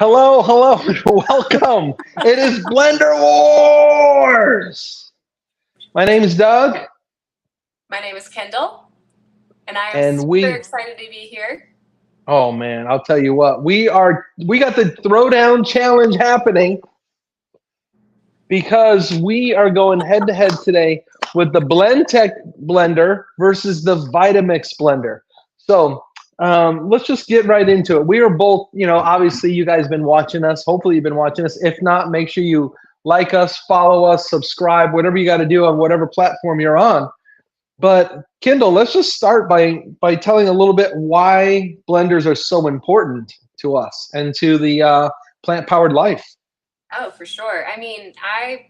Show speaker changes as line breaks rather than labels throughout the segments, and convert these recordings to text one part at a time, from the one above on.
Hello, hello, welcome. It is Blender Wars. My name is Doug,
My name is Kindall, and I am
and
super excited to be here.
oh man, I'll tell you what, we got the throwdown challenge happening because we are going head to head today with the Blendtec Blender versus the Vitamix Blender. So let's just get right into it. We are both, obviously you guys been watching us. Hopefully you've been watching us. If not, make sure you like us, follow us, subscribe, whatever you got to do on whatever platform you're on. But Kindle, let's just start by telling a little bit why blenders are so important to us and to the plant-powered life.
Oh, for sure. I mean, I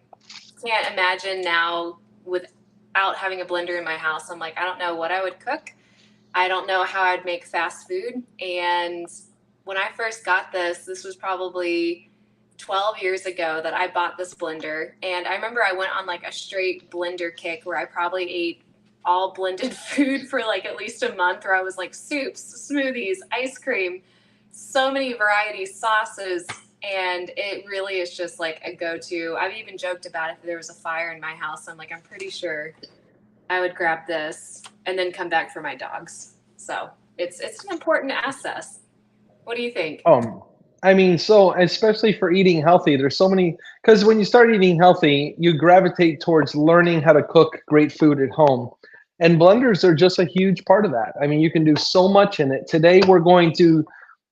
can't imagine now without having a blender in my house. I'm like, I don't know what I would cook. I don't know how I'd make fast food. And when I first got this was probably 12 years ago that I bought this blender. And I remember I went on like a straight blender kick where I probably ate all blended food for like at least a month, where I was like soups, smoothies, ice cream, so many varieties, sauces. And it really is just like a go-to. I've even joked about if there was a fire in my house, I'm like, I'm pretty sure I would grab this and then come back for my dogs. So it's an important asset. What do you think?
I mean, so especially for eating healthy, there's so many, because when you start eating healthy, you gravitate towards learning how to cook great food at home. And blenders are just a huge part of that. I mean, you can do so much in it. Today, we're going to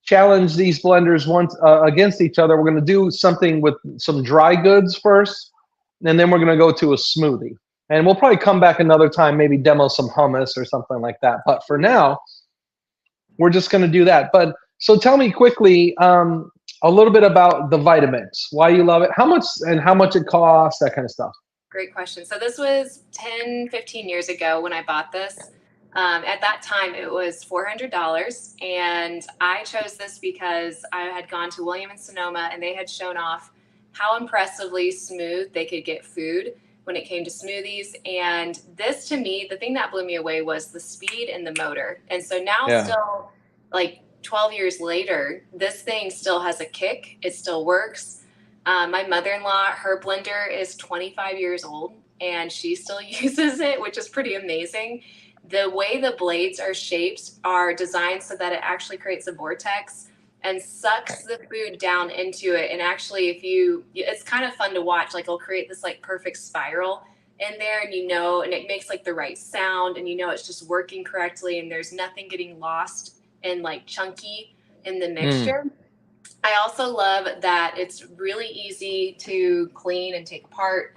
challenge these blenders once against each other. We're going to do something with some dry goods first, and then we're going to go to a smoothie. And we'll probably come back another time, maybe demo some hummus or something like that. But for now, we're just going to do that. But so tell me quickly a little bit about the Vitamix, why you love it, how much it costs, that kind of stuff.
Great question. So this was 10, 15 years ago when I bought this. At that time, it was $400, and I chose this because I had gone to William and Sonoma, and they had shown off how impressively smooth they could get food when it came to smoothies. And this, to me, the thing that blew me away was the speed and the motor. And so now, still like 12 years later, this thing still has a kick. It still works. My mother-in-law, her blender is 25 years old, and she still uses it, which is pretty amazing. The way the blades are shaped are designed so that it actually creates a vortex and sucks the food down into it. And actually, it's kind of fun to watch. Like, it'll create this like perfect spiral in there, and and it makes like the right sound, and it's just working correctly, and there's nothing getting lost and like chunky in the mixture. I also love that it's really easy to clean and take apart.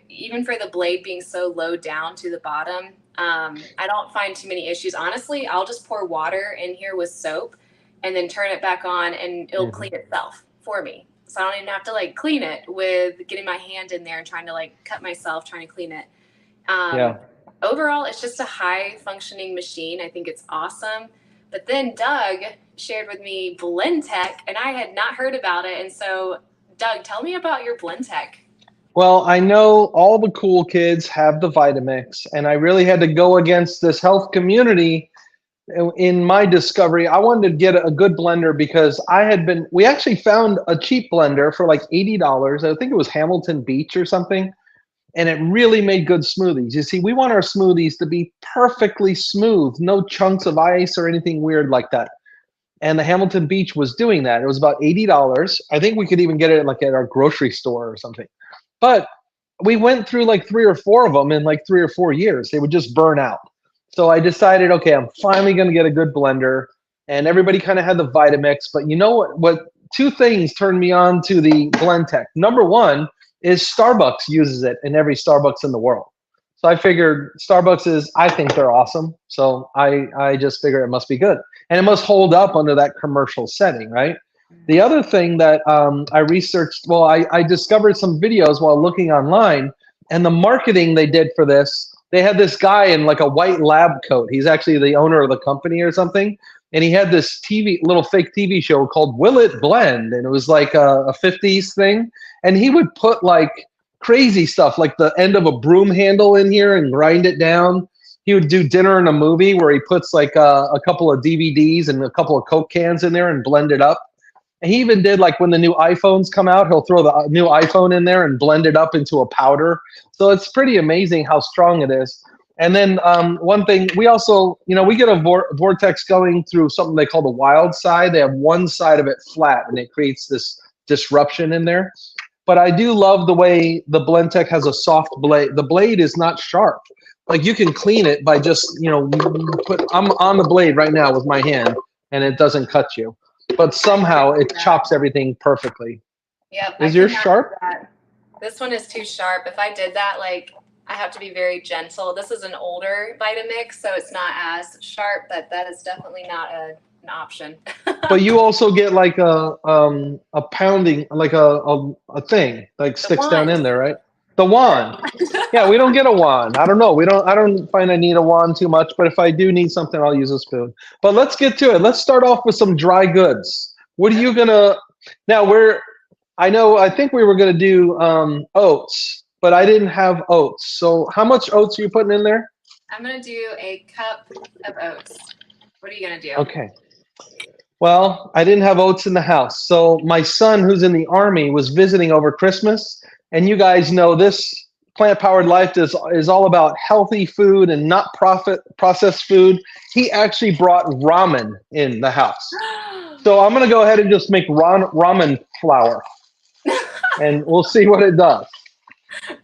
Even for the blade being so low down to the bottom, I don't find too many issues. Honestly, I'll just pour water in here with soap and then turn it back on, and it'll clean itself for me. So I don't even have to like clean it with getting my hand in there and trying to like cut myself trying to clean it. Overall, it's just a high functioning machine. I think it's awesome. But then Doug shared with me Blendtec, and I had not heard about it. And so, Doug, tell me about your Blendtec.
Well, I know all the cool kids have the Vitamix, and I really had to go against this health community in my discovery. I wanted to get a good blender because we actually found a cheap blender for like $80. I think it was Hamilton Beach or something. And it really made good smoothies. You see, we want our smoothies to be perfectly smooth, no chunks of ice or anything weird like that. And the Hamilton Beach was doing that. It was about $80. I think we could even get it like at our grocery store or something. But we went through like 3 or 4 of them in like 3 or 4 years. They would just burn out. So I decided, okay, I'm finally going to get a good blender. And everybody kind of had the Vitamix. But you know what? 2 things turned me on to the Blendtec. Number one is Starbucks uses it in every Starbucks in the world. So I figured I think they're awesome. So I just figure it must be good. And it must hold up under that commercial setting, right? The other thing that I researched, I discovered some videos while looking online, and the marketing they did for this, they had this guy in like a white lab coat. He's actually the owner of the company or something. And he had this little fake TV show called Will It Blend? And it was like a 50s thing. And he would put like crazy stuff, like the end of a broom handle in here and grind it down. He would do dinner in a movie where he puts like a couple of DVDs and a couple of Coke cans in there and blend it up. He even did like when the new iPhones come out, he'll throw the new iPhone in there and blend it up into a powder. So it's pretty amazing how strong it is. And then one thing, we also, we get a vortex going through something they call the wild side. They have one side of it flat, and it creates this disruption in there. But I do love the way the Blendtec has a soft blade. The blade is not sharp. Like you can clean it by just, I'm on the blade right now with my hand, and it doesn't cut you. But somehow it chops everything perfectly.
Yep.
Is yours sharp?
This one is too sharp. If I did that, like, I have to be very gentle. This is an older Vitamix, so it's not as sharp, but that is definitely not an option.
But you also get like a pounding, like a thing, like sticks down in there, right? The wand. Yeah, we don't get a wand. I don't know. I don't find I need a wand too much, but if I do need something, I'll use a spoon. But let's get to it. Let's start off with some dry goods. What are you gonna, now I think we were gonna do oats, but I didn't have oats. So how much oats are you putting in there?
I'm gonna do a cup of oats. What are you gonna do?
Okay. Well, I didn't have oats in the house. So my son, who's in the Army, was visiting over Christmas. And you guys know this plant-powered life is all about healthy food and not processed food. He actually brought ramen in the house. So I'm going to go ahead and just make ramen flour. And we'll see what it does.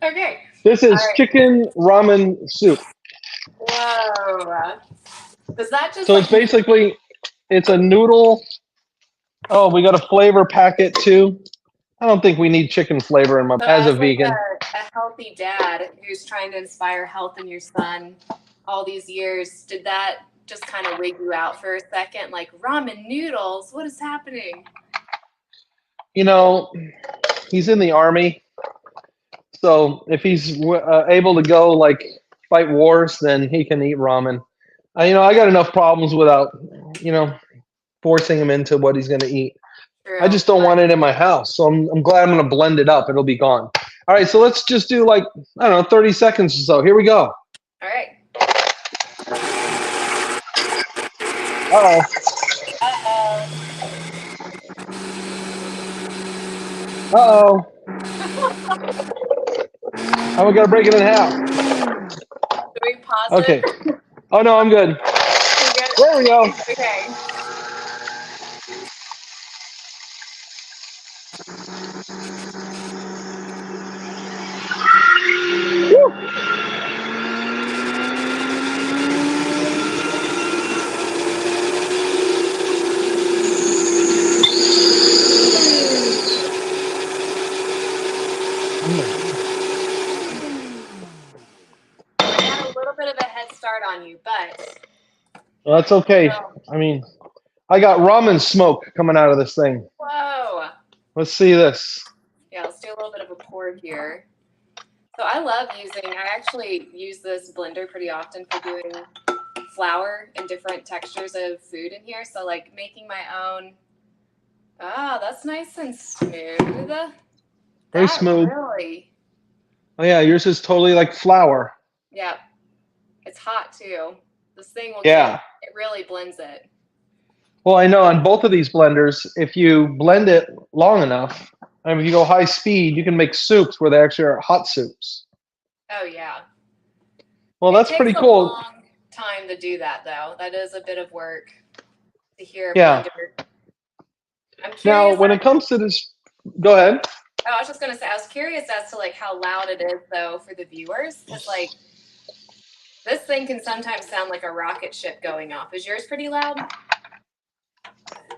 Okay.
This is chicken ramen soup.
Whoa. Does that just
So it's basically, it's a noodle. Oh, we got a flavor packet too. I don't think we need chicken flavor in as a vegan.
A healthy dad who's trying to inspire health in your son all these years, did that just kind of wig you out for a second? Like, ramen noodles, what is happening?
He's in the Army. So if he's able to go like fight wars, then he can eat ramen. I got enough problems without, forcing him into what he's going to eat.
True.
I just don't want it in my house. So I'm glad I'm going to blend it up. It'll be gone. All right. So let's just do like, 30 seconds or so. Here we go.
All right.
Uh-oh. Uh-oh. Oh, we got to break it in half.
Do we pause
Okay.
it?
Oh, no, I'm good. There we go.
Okay.
Woo.
I had a little bit of a head start on you, but
Well, that's okay. I mean, I got ramen smoke coming out of this thing.
whoa.
Let's see this.
Yeah, let's do a little bit of a pour here. So I love I actually use this blender pretty often for doing flour and different textures of food in here. So like making my own. Ah, that's nice and smooth.
Very smooth.
Really.
Oh yeah, yours is totally like flour.
Yeah. It's hot too. This thing will
Yeah.
it really blends it.
Well, I know on both of these blenders, if you blend it long enough, and if you go high speed, you can make soups where they actually are hot soups.
Oh yeah.
Well, that's pretty cool.
It takes a long time to do that though. That is a bit of work to hear.
Yeah.
I'm curious.
Now, when it comes to this, go ahead.
Oh, I was just gonna say, I was curious as to like how loud it is though for the viewers, because like this thing can sometimes sound like a rocket ship going off. Is yours pretty loud?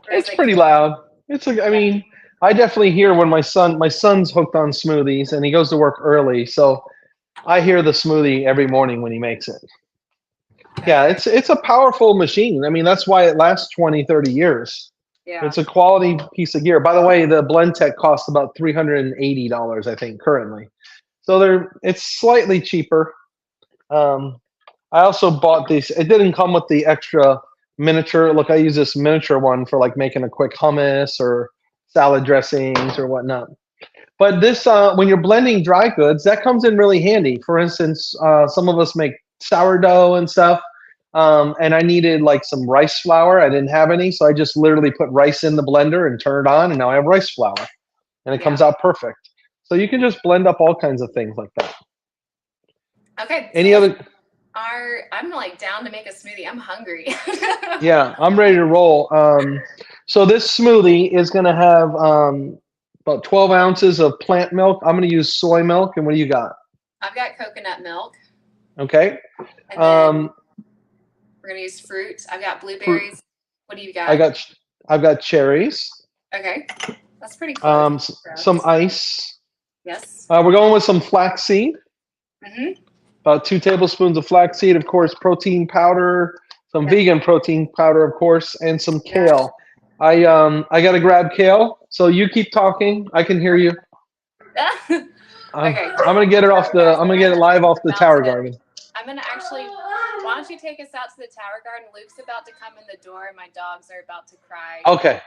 It's pretty loud. I mean, I definitely hear when my son's hooked on smoothies and he goes to work early, so I hear the smoothie every morning when he makes it. Yeah, it's a powerful machine. I mean, that's why it lasts 20, 30 years.
Yeah.
It's a quality piece of gear. By the way, the Blendtec costs about $380, I think, currently. So it's slightly cheaper. I also bought these. It didn't come with the extra miniature. Look, I use this miniature one for like making a quick hummus or salad dressings or whatnot. But this, when you're blending dry goods, that comes in really handy. For instance, some of us make sourdough and stuff. and I needed like some rice flour. I didn't have any, so I just literally put rice in the blender and turn it on, and now I have rice flour, and it comes out perfect. So you can just blend up all kinds of things like that.
Okay.
Any other?
I'm like down to make a smoothie. I'm hungry.
Yeah, I'm ready to roll. So this smoothie is going to have about 12 ounces of plant milk. I'm going to use soy milk. And what do you got?
I've got coconut milk.
Okay.
And then we're going to use fruit. I've got blueberries.
Fruit.
What do you got?
I've got cherries.
Okay. That's pretty close.
Some ice.
Yes.
We're going with some flaxseed.
Mm-hmm.
About 2 tablespoons of flaxseed, of course, protein powder, some vegan protein powder, of course, and some kale. I got to grab kale. So you keep talking. I can hear you.
Okay.
I'm gonna get it live off the Tower Garden.
I'm gonna actually. Why don't you take us out to the Tower Garden? Luke's about to come in the door, and my dogs are about to cry.
Okay.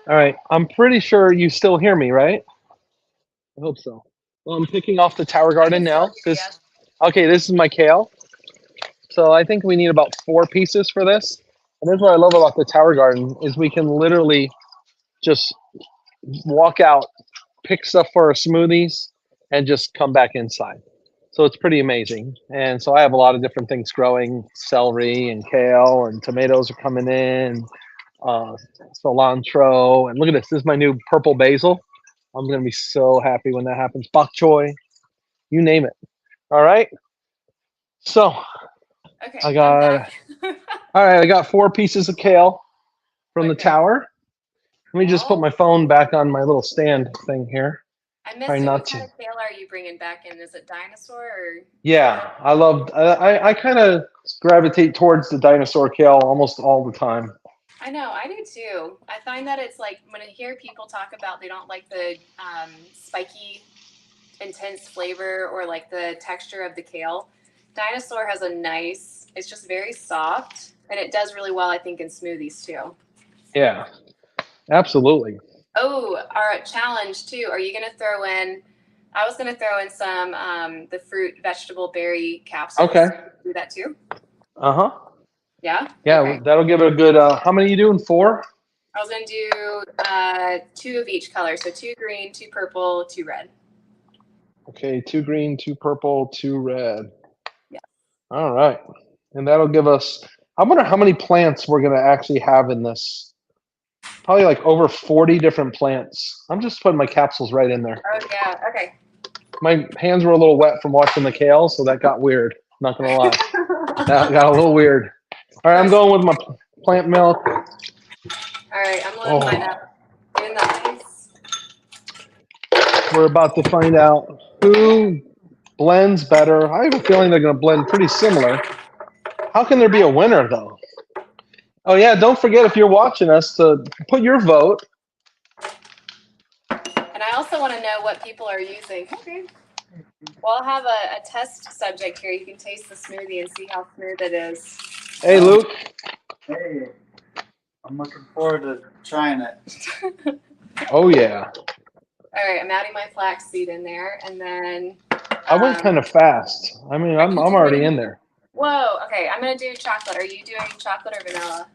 All right. I'm pretty sure you still hear me, right? I hope so. Well, I'm picking off the Tower Garden now. Okay, this is my kale. So I think we need about 4 pieces for this. And that's what I love about the Tower Garden is we can literally just walk out, pick stuff for our smoothies, and just come back inside. So it's pretty amazing. And so I have a lot of different things growing, celery and kale, and tomatoes are coming in, cilantro. And look at this. This is my new purple basil. I'm going to be so happy when that happens. Bok choy, you name it. All right. So
okay,
I got, all right, I got 4 pieces of kale from the tower. Let me just put my phone back on my little stand thing here.
I missed it. What kind of kale are you bringing back in? Is it dinosaur or?
Yeah, I kind of gravitate towards the dinosaur kale almost all the time.
I know, I do too. I find that it's like when I hear people talk about they don't like the spiky, intense flavor or like the texture of the kale. Dinosaur has a nice, it's just very soft, and it does really well, I think, in smoothies too.
Yeah, absolutely.
Oh, our challenge too. Are you going to throw in? I was going to throw in some the fruit, vegetable, berry capsules.
Okay.
Do that too.
Uh-huh.
Yeah.
Yeah,
okay.
That'll give it a good. How many are you doing? 4?
I was going to do 2 of each color, so 2 green, 2 purple, 2 red.
Okay, 2 green, 2 purple, 2 red.
Yeah.
All right, and that'll give us. I wonder how many plants we're going to actually have in this. Probably like over 40 different plants. I'm just putting my capsules right in there.
Oh yeah. Okay.
My hands were a little wet from watching the kale, so that got weird. Not gonna lie, that got a little weird. All right, I'm going with my plant milk.
All right, I'm loading mine up. Doing the ice.
We're about to find out who blends better. I have a feeling they're going to blend pretty similar. How can there be a winner, though? Oh, yeah, don't forget, if you're watching us, to put your vote.
And I also want to know what people are using. Okay. Well, I'll have a test subject here. You can taste the smoothie and see how smooth it is.
Hey, Luke.
Hey, I'm looking forward to trying it.
Oh, yeah.
All right, I'm adding my flaxseed in there, and then
I went kind of fast. I mean, I'm already in there.
Whoa. Okay, I'm gonna do chocolate. Are you doing chocolate or vanilla?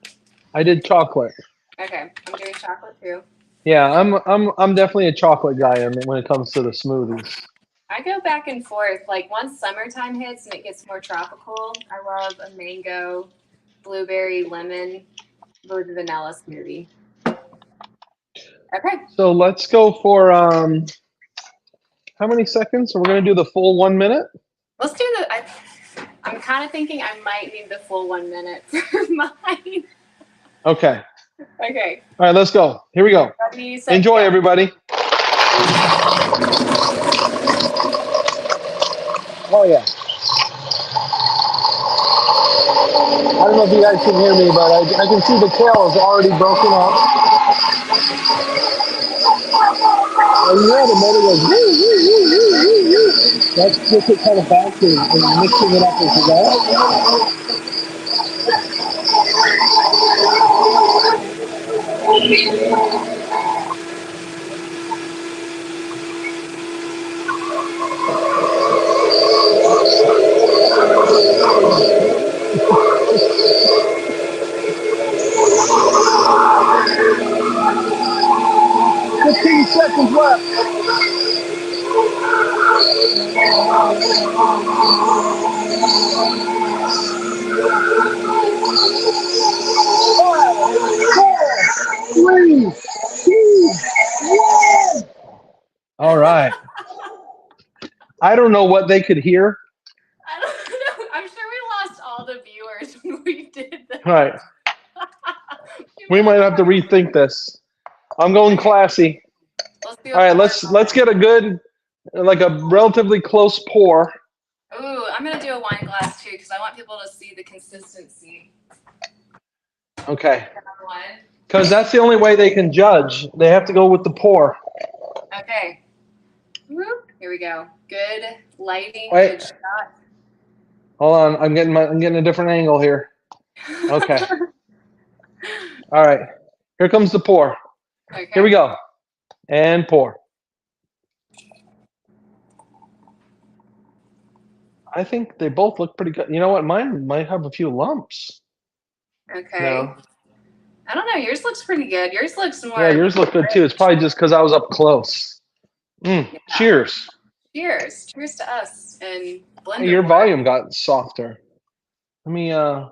I did chocolate.
Okay, I'm doing chocolate too.
Yeah, I'm definitely a chocolate guy when it comes to the smoothies.
I go back and forth. Like once summertime hits and it gets more tropical, I love a mango, blueberry, lemon with vanilla smoothie. Okay.
So let's go for how many seconds? So we're gonna do the full 1 minute.
Let's do I'm kind of thinking I might need the full 1 minute for mine.
Okay.
Okay.
All right, let's go. Here we go. Enjoy, everybody. Oh, yeah. I don't know if you guys can hear me, but I can see the kale is already broken up. And you know the motor goes, woo, woo, woo, woo, woo, woo. Let's get it kind of back and mixing it up as we go. All right. I don't know what they could hear.
I don't know. I'm sure we lost all the viewers when we did that.
All right. We might have to rethink this. I'm going classy.
Let's do
All right, let's get a good, like a relatively close pour.
Ooh, I'm gonna do a wine glass too because I want people to see the consistency.
Okay.
One.
Because that's the only way they can judge. They have to go with the pour.
Okay. Whoop. Here we go. Good lighting.
Wait.
Good shot.
Hold on, I'm getting a different angle here. Okay. All right. Here comes the pour.
Okay.
Here we go. And pour. I think they both look pretty good. You know what? Mine might have a few lumps.
Okay.
No.
I don't know. Yours looks pretty good. Yours looks more.
Yeah, yours look good too. It's probably just because I was up close.
Yeah.
Cheers.
Cheers. Cheers to us and Blender.
Hey, your volume got softer. Let me I'm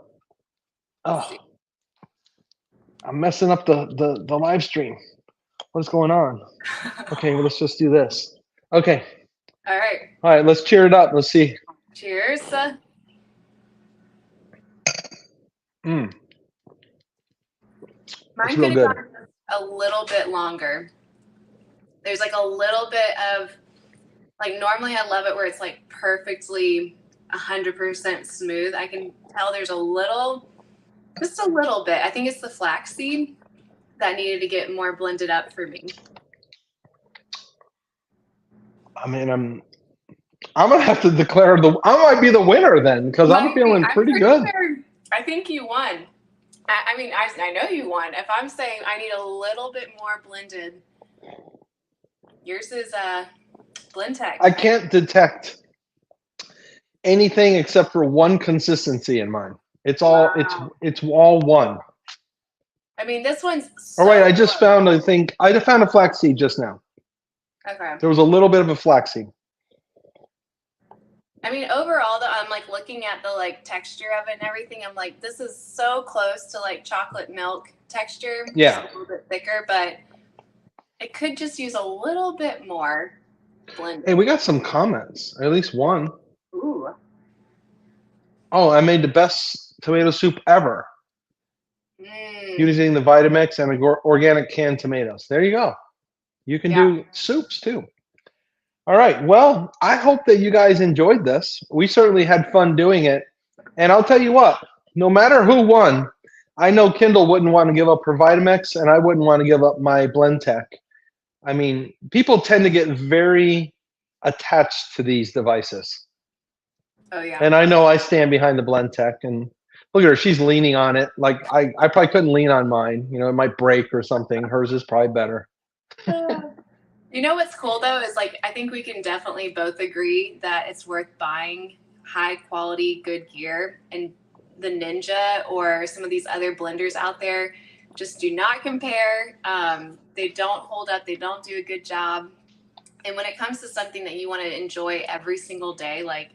messing up the live stream. What's going on? Okay, well, let's just do this. Okay.
All right.
All right, let's cheer it up. Let's see.
Cheers.
Mine
Mine
real
could
good.
have gone a little bit longer. There's like a little bit of, like normally I love it where it's like perfectly 100% smooth. I can tell there's a little, just a little bit. I think it's the flaxseed that needed to get more blended up for me.
I mean, I'm gonna have to declare I might be the winner then because I'm feeling pretty good.
Sure. I think you won. I mean, I know you won. If I'm saying I need a little bit more blended, yours is Blendtec.
I can't detect anything except for one consistency in mine. It's all it's all one.
I mean, this one's so
All right, I just found I found a flaxseed just now.
Okay.
There was a little bit of a flaxseed.
I mean, overall, though, I'm like looking at the like texture of it and everything. I'm like, this is so close to like chocolate milk texture.
Yeah.
It's a little bit thicker, but it could just use a little bit more blend.
Hey, we got some comments. At least one.
Ooh.
Oh, I made the best tomato soup ever using the Vitamix and organic canned tomatoes. There you go. You can do soups too. All right. Well, I hope that you guys enjoyed this. We certainly had fun doing it. And I'll tell you what, no matter who won, I know Kindall wouldn't want to give up her Vitamix and I wouldn't want to give up my Blendtec. I mean, people tend to get very attached to these devices.
Oh, yeah.
And I know I stand behind the Blendtec and look at her, she's leaning on it. Like I probably couldn't lean on mine. You know, it might break or something. Hers is probably better.
You know what's cool though is like I think we can definitely both agree that it's worth buying high quality good gear, and the Ninja or some of these other blenders out there just do not compare. They don't hold up, they don't do a good job. And when it comes to something that you want to enjoy every single day, like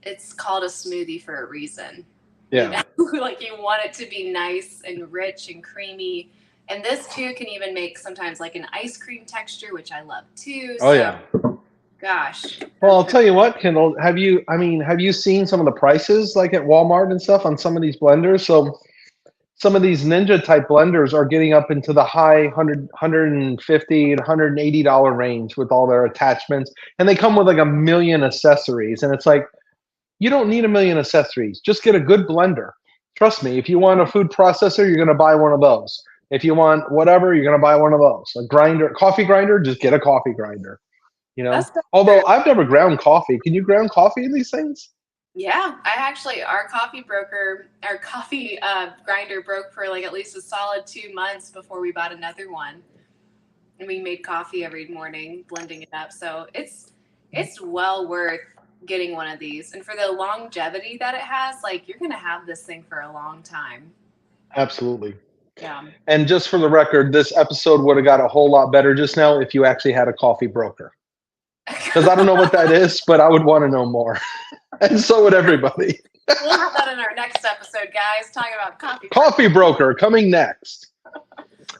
it's called a smoothie for a reason.
Yeah.
You know? Like you want it to be nice and rich and creamy. And this too can even make sometimes like an ice cream texture, which I love too.
Oh, yeah.
Gosh.
Well, I'll tell you what, Kindall, have you seen some of the prices like at Walmart and stuff on some of these blenders? So some of these Ninja type blenders are getting up into the high $150 and $180 range with all their attachments. And they come with like a million accessories. And it's like, you don't need a million accessories. Just get a good blender. Trust me, if you want a food processor, you're going to buy one of those. If you want whatever, you're going to buy one of those. A grinder, coffee grinder, just get a coffee grinder. You know, although I've never ground coffee. Can you ground coffee in these things?
Yeah, I actually, our coffee grinder broke for like at least a solid 2 months before we bought another one. And we made coffee every morning, blending it up. So it's well worth getting one of these. And for the longevity that it has, like you're going to have this thing for a long time.
Absolutely.
Yeah.
And just for the record, this episode would have got a whole lot better just now if you actually had a coffee broker. Because I don't know what that is, but I would want to know more. And so would everybody.
We'll have that in our next episode, guys, talking about coffee.
Coffee broker coming next.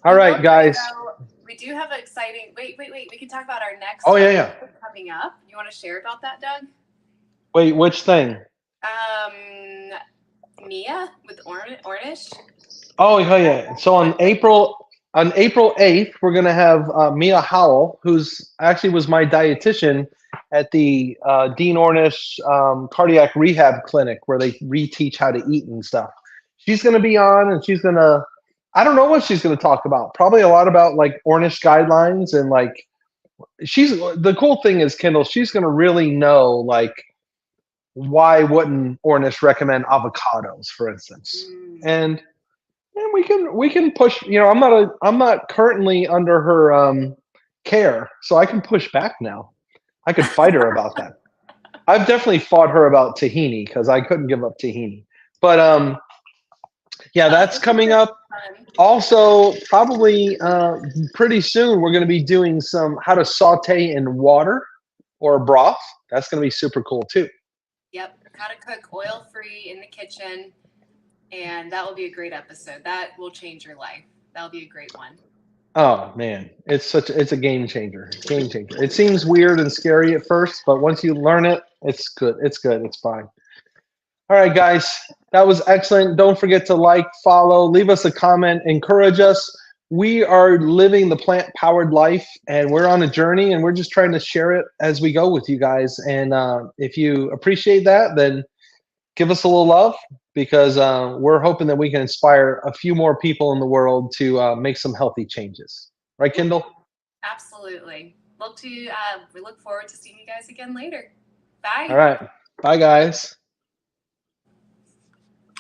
All
Well,
right,
don't
guys.
worry, though. We do have an exciting. Wait. We can talk about our next.
Oh, yeah.
episode coming up. You want to share about that, Doug?
Wait, which thing?
Mia with Ornish.
Oh, yeah. So on April 8th, we're gonna have Mia Howell, who's actually was my dietitian at the Dean Ornish cardiac rehab clinic, where they reteach how to eat and stuff. She's gonna be on, and she's gonna. I don't know what she's gonna talk about. Probably a lot about like Ornish guidelines and like. The cool thing is, Kindall, she's gonna really know like why wouldn't Ornish recommend avocados, for instance, and we can push. I'm not currently under her care, so I can push back now. I could fight her about that. I've definitely fought her about tahini because I couldn't give up tahini. But yeah, that's coming up. Also, probably pretty soon we're going to be doing some how to saute in water or broth. That's going to be super cool too.
Yep, how to cook oil-free in the kitchen, and that will be a great episode. That will change your life. That'll be a great one.
Oh man, it's a game changer. Game changer. It seems weird and scary at first, but once you learn it, it's good. It's good. It's fine. All right, guys, that was excellent. Don't forget to like, follow, leave us a comment, encourage us. We are living the plant-powered life, and we're on a journey, and we're just trying to share it as we go with you guys. And if you appreciate that, then give us a little love, because we're hoping that we can inspire a few more people in the world to make some healthy changes. Right, Kindall?
Absolutely. We look forward to seeing you guys again later. Bye.
All right. Bye, guys.